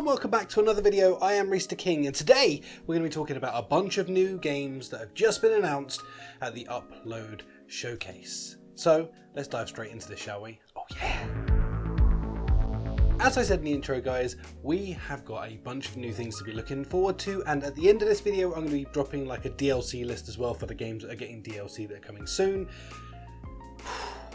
and welcome back to another video. I am Mr.Clean, and today we're going to be talking about a bunch of new games that have just been announced at the Upload Showcase. So let's dive straight into this, shall we? Oh yeah! As I said in the intro, guys, we have got a bunch of new things to be looking forward to, and at the end of this video I'm going to be dropping like a DLC list as well for the games that are getting DLC that are coming soon.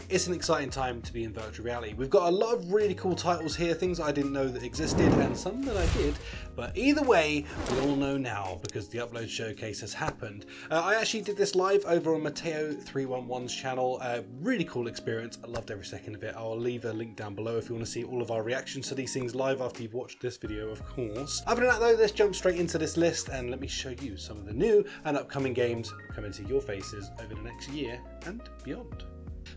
It's an exciting time to be in virtual reality. We've got a lot of really cool titles here, things I didn't know that existed and some that I did, but either way, we all know now because the Upload Showcase has happened. I actually did this live over on Mateo311's channel. Really cool experience. I loved every second of it. I'll leave a link down below if you want to see all of our reactions to these things live after you've watched this video, of course. Other than that though, let's jump straight into this list and let me show you some of the new and upcoming games coming to your faces over the next year and beyond.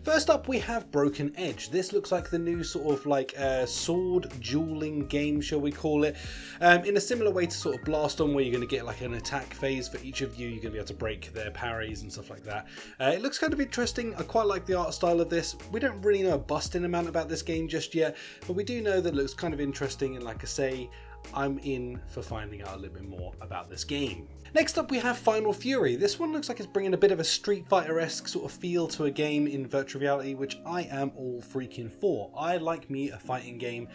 First up, we have Broken Edge. This looks like the new sort of like sword dueling game, shall we call it, in a similar way to sort of Blast On, where you're going to get like an attack phase for each of you. You're going to be able to break their parries and stuff like that. It looks kind of interesting. I quite like the art style of this. We don't really know a busting amount about this game just yet, but we do know that it looks kind of interesting, and like I say, I'm in for finding out a little bit more about this game. Next up, we have Final Fury. This one looks like it's bringing a bit of a Street Fighter-esque sort of feel to a game in virtual reality, which I am all freaking for. I like me a fighting game,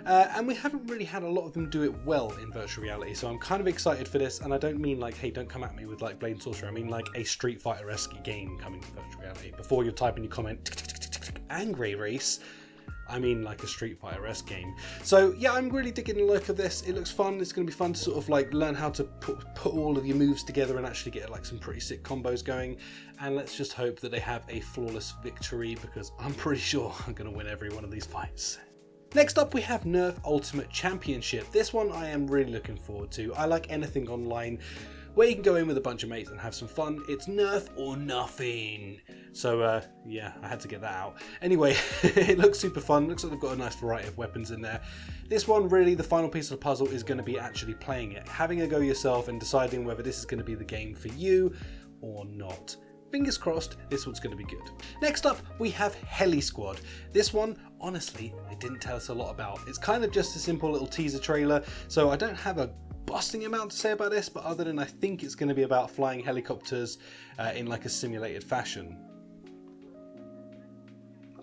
and we haven't really had a lot of them do it well in virtual reality, so I'm kind of excited for this. And I don't mean like, hey, don't come at me with like Blade and Sorcerer. I mean like a Street Fighter-esque game coming to virtual reality. Before you type in your comment, angry Rhys, I mean like a Street Fighter-esque game. So yeah, I'm really digging the look of this. It looks fun. It's going to be fun to sort of like learn how to put all of your moves together and actually get like some pretty sick combos going. And let's just hope that they have a flawless victory, because I'm pretty sure I'm going to win every one of these fights. Next up, we have Nerf Ultimate Championship. This one I am really looking forward to. I like anything online where you can go in with a bunch of mates and have some fun. It's Nerf or nothing. So yeah, I had to get that out. Anyway, it looks super fun. Looks like they've got a nice variety of weapons in there. This one, really, the final piece of the puzzle is going to be actually playing it, having a go yourself and deciding whether this is going to be the game for you or not. Fingers crossed, this one's going to be good. Next up, we have Heli Squad. This one, honestly, they didn't tell us a lot about. It's kind of just a simple little teaser trailer, so I don't have a busting amount to say about this, but other than I think it's going to be about flying helicopters in like a simulated fashion.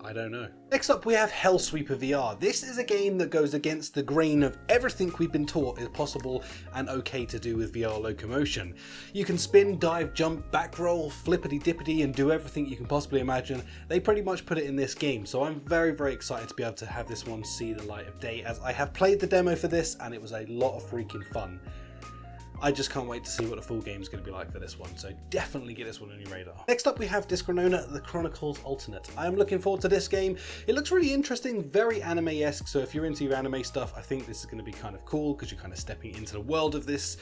I don't know. Next up, we have Hellsweeper VR. This is a game that goes against the grain of everything we've been taught is possible and okay to do with VR locomotion. You can spin, dive, jump, back roll, flippity dippity, and do everything you can possibly imagine. They pretty much put it in this game, so I'm very, very excited to be able to have this one see the light of day, as I have played the demo for this and it was a lot of freaking fun. I just can't wait to see what the full game is going to be like for this one, so definitely get this one on your radar. Next up, we have Dyschronia, The Chronicles Alternate. I am looking forward to this game. It looks really interesting, very anime-esque, so if you're into your anime stuff, I think this is going to be kind of cool because you're kind of stepping into the world of this.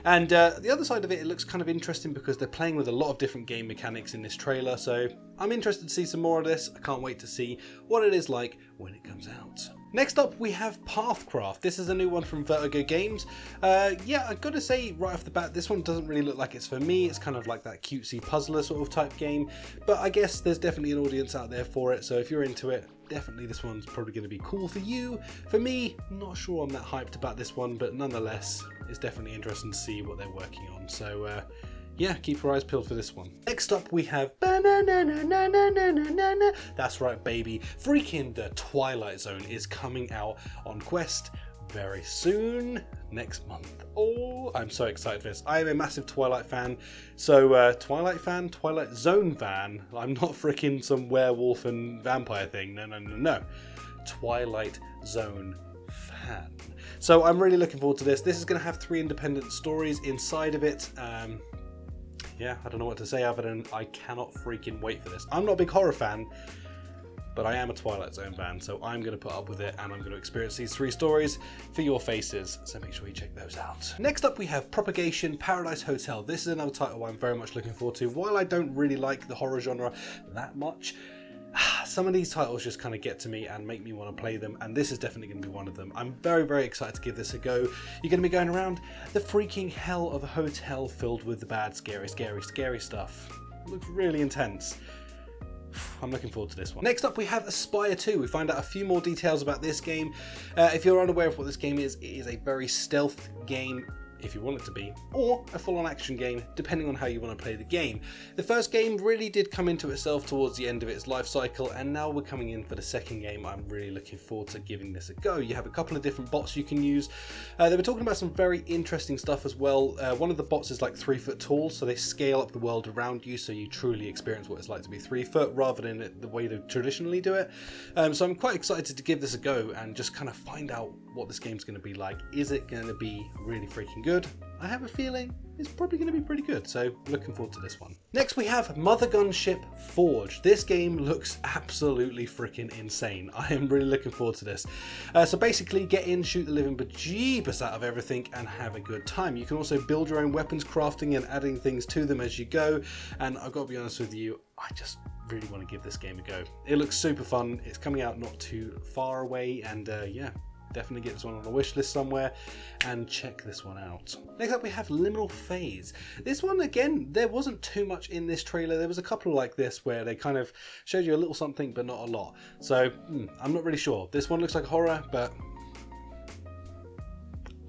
And the other side of it, it looks kind of interesting because they're playing with a lot of different game mechanics in this trailer, so I'm interested to see some more of this. I can't wait to see what it is like when it comes out. Next up, we have Pathcraft. This is a new one from Vertigo Games. Yeah, I've got to say right off the bat, this one doesn't really look like it's for me. It's kind of like that cutesy puzzler sort of type game, but I guess there's definitely an audience out there for it, so if you're into it, definitely this one's probably going to be cool for you. For me, I'm not sure I'm that hyped about this one, but nonetheless, it's definitely interesting to see what they're working on. So yeah, keep your eyes peeled for this one. Next up, we have that's right, baby. Freaking the Twilight Zone is coming out on Quest very soon, next month. Oh, I'm so excited for this. I am a massive Twilight fan. So Twilight Zone fan. I'm not freaking some werewolf and vampire thing. No. Twilight Zone fan. So I'm really looking forward to this. This is going to have 3 independent stories inside of it. Yeah, I don't know what to say other than I cannot freaking wait for this. I'm not a big horror fan, but I am a Twilight Zone fan, so I'm going to put up with it and I'm going to experience these 3 stories for your faces, so make sure you check those out. Next up, we have Propagation Paradise Hotel. This is another title I'm very much looking forward to. While I don't really like the horror genre that much, some of these titles just kind of get to me and make me want to play them, and this is definitely going to be one of them. I'm very, very excited to give this a go. You're going to be going around the freaking hell of a hotel filled with the bad, scary stuff. It looks really intense. I'm looking forward to this one. Next up we have Espire 2. We find out a few more details about this game. If you're unaware of what this game is, it is a very stealth game, if you want it to be, or a full-on action game, depending on how you want to play the game. The first game really did come into itself towards the end of its life cycle, and now we're coming in for the second game. I'm really looking forward to giving this a go. You have a couple of different bots you can use. They were talking about some very interesting stuff as well. One of the bots is like 3 foot tall, so they scale up the world around you, so you truly experience what it's like to be 3 foot, rather than the way they traditionally do it. So I'm quite excited to give this a go and just kind of find out what this game's going to be like. Is it going to be really freaking good? I have a feeling it's probably going to be pretty good, so looking forward to this one. Next we have Mothergunship Forge. This game looks absolutely freaking insane. I am really looking forward to this. So basically get in, shoot the living bejeebus out of everything and have a good time. You can also build your own weapons, crafting and adding things to them as you go, and I've got to be honest with you, I just really want to give this game a go. It looks super fun. It's coming out not too far away, and yeah, definitely get this one on a wish list somewhere and check this one out. Next up we have Liminal Phase. This one, again, there wasn't too much in this trailer. There was a couple like this where they kind of showed you a little something but not a lot. So I'm not really sure. This one looks like horror, but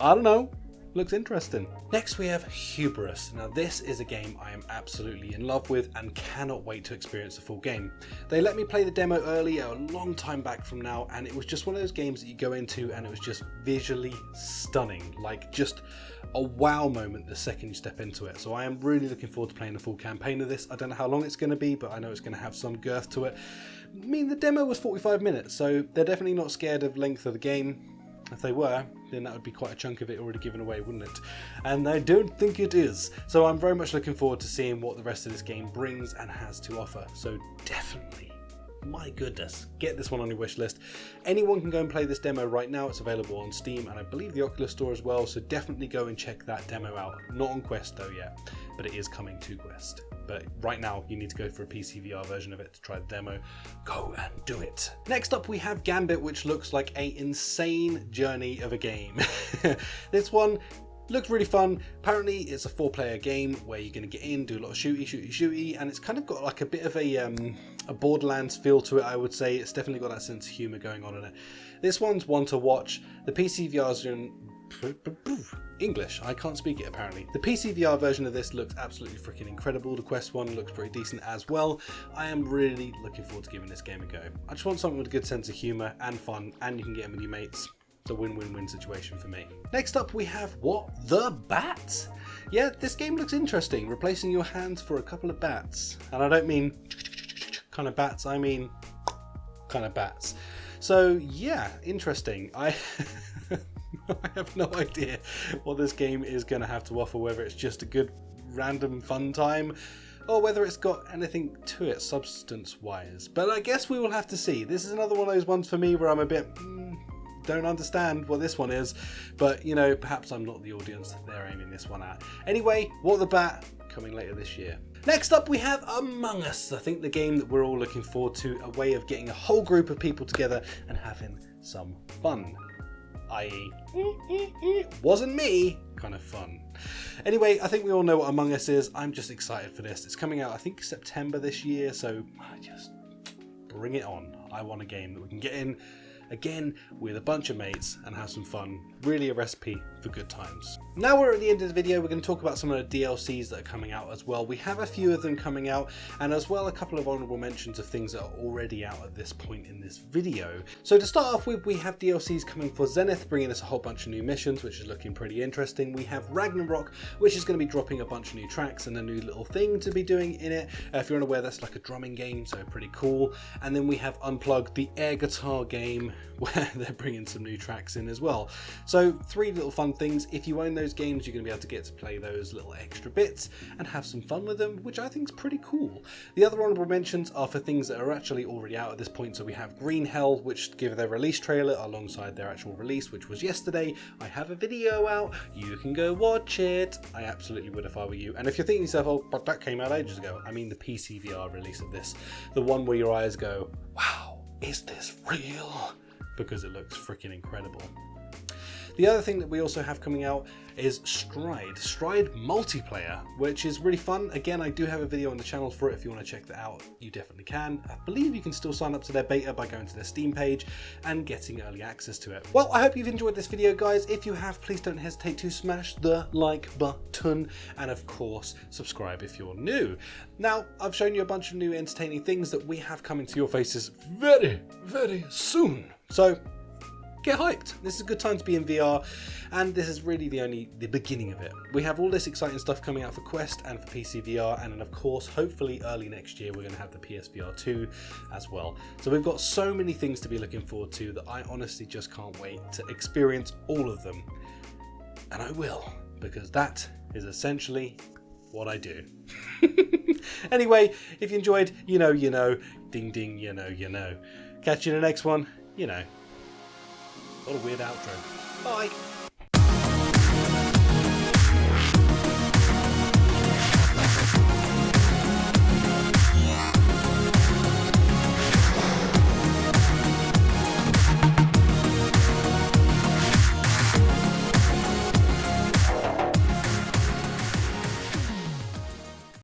I don't know. Looks interesting. Next we have Hubris. Now this is a game I am absolutely in love with and cannot wait to experience the full game. They let me play the demo early a long time back from now, and it was just one of those games that you go into and it was just visually stunning, like just a wow moment the second you step into it. So I am really looking forward to playing the full campaign of this. I don't know how long it's going to be, but I know it's going to have some girth to it. I mean, the demo was 45 minutes, so they're definitely not scared of length of the game. If they were, then that would be quite a chunk of it already given away, wouldn't it? And I don't think it is. So I'm very much looking forward to seeing what the rest of this game brings and has to offer. So definitely, my goodness, get this one on your wish list. Anyone can go and play this demo right now. It's available on Steam and I believe the Oculus store as well. So definitely go and check that demo out. Not on Quest though yet, but it is coming to Quest. But right now you need to go for a PC VR version of it to try the demo. Go and do it. Next up we have Gambit, which looks like an insane journey of a game. This one looks really fun. Apparently it's a 4-player game where you're going to get in, do a lot of shooty, and it's kind of got like a bit of a Borderlands feel to it, I would say. It's definitely got that sense of humour going on in it. This one's one to watch. The PC VR's in English, I can't speak it apparently. The PC VR version of this looks absolutely freaking incredible. The Quest one looks pretty decent as well. I am really looking forward to giving this game a go. I just want something with a good sense of humour and fun, and you can get in with your mates. It's a win-win-win situation for me. Next up we have What the Bat? Yeah, this game looks interesting, replacing your hands for a couple of bats. And I don't mean kind of bats, I mean kind of bats. So yeah, interesting. I have no idea what this game is going to have to offer, whether it's just a good random fun time or whether it's got anything to it substance wise, but I guess we will have to see. This is another one of those ones for me where I'm a bit don't understand what this one is, but you know, perhaps I'm not the audience that they're aiming this one at. Anyway, What the Bat, coming later this year. Next up we have Among Us, I think the game that we're all looking forward to, a way of getting a whole group of people together and having some fun. I.e. wasn't me kind of fun. Anyway, I think we all know what Among Us is. I'm just excited for this. It's coming out, I think, September this year, so just bring it on. I want a game that we can get in again with a bunch of mates and have some fun. Really a recipe for good times. Now we're at the end of the video, we're going to talk about some of the DLCs that are coming out as well. We have a few of them coming out, and as well a couple of honourable mentions of things that are already out at this point in this video. So to start off with, we have DLCs coming for Zenith, bringing us a whole bunch of new missions, which is looking pretty interesting. We have Ragnarok, which is going to be dropping a bunch of new tracks and a new little thing to be doing in it. If you're unaware, that's like a drumming game, so pretty cool. And then we have Unplugged, the air guitar game, where they're bringing some new tracks in as well. So 3 little fun things. If you own those games, you're going to be able to get to play those little extra bits and have some fun with them, which I think is pretty cool. The other honourable mentions are for things that are actually already out at this point. So we have Green Hell, which give their release trailer alongside their actual release, which was yesterday. I have a video out, you can go watch it. I absolutely would if I were you. And if you're thinking to yourself, oh, but that came out ages ago, I mean the PC VR release of this, the one where your eyes go, wow, is this real? Because it looks freaking incredible. The other thing that we also have coming out is Stride multiplayer, which is really fun. Again, I do have a video on the channel for it. If you want to check that out, you definitely can. I believe you can still sign up to their beta by going to their Steam page and getting early access to it. Well, I hope you've enjoyed this video, guys. If you have, please don't hesitate to smash the like button and of course subscribe if you're new. Now, I've shown you a bunch of new entertaining things that we have coming to your faces very, very soon. So get hyped. This is a good time to be in VR, and this is really the beginning of it. We have all this exciting stuff coming out for Quest and for PC VR, and then of course, hopefully early next year, we're going to have the PSVR 2 as well. So we've got so many things to be looking forward to that I honestly just can't wait to experience all of them. And I will, because that is essentially what I do. Anyway, if you enjoyed, you know, ding ding, you know. Catch you in the next one, you know. What a weird outro. Bye.